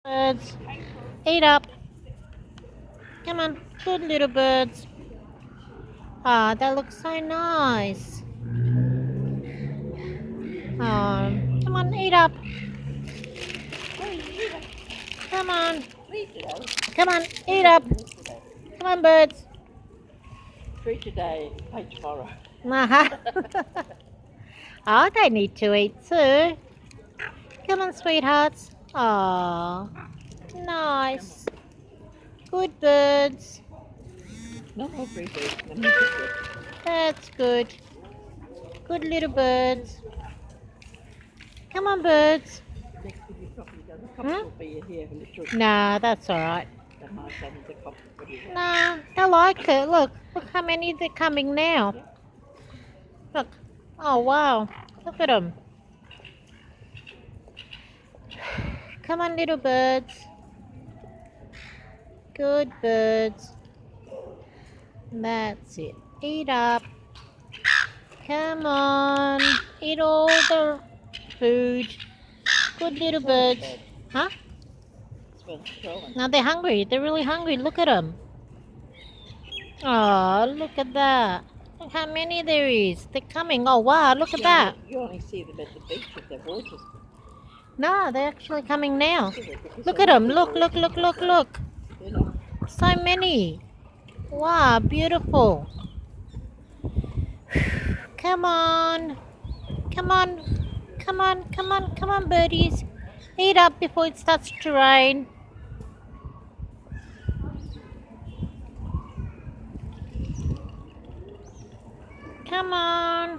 Birds, eat up. Come on, good little birds. Ah, that looks so nice. Come on, eat up. Come on. Come on, eat up. Come on, birds. Treat today, pay tomorrow. Oh, they need to eat too. Come on, sweethearts. Oh, nice. Good birds. Not every week. That's good. Good little birds. Come on, birds. Next to you probably does a couple for you here, a little. Nah, that's all right. That my son is a couple for you. Nah, I like it. Look how many they're coming now. Look. Oh, wow. Look at them. Come on, little birds. Good birds. That's it. Eat up. Come on. Eat all the food. Good little birds. Huh? Now they're hungry. They're really hungry. Look at them. Oh, look at that. Look how many there is. They're coming. Oh, wow. Look at that. You only see them at the beach if they're waters. No, they're actually coming now. Look at them. Look, look, look, look, look. So many. Wow, beautiful. Come on. Come on. Come on, come on, come on, birdies. Eat up before it starts to rain. Come on.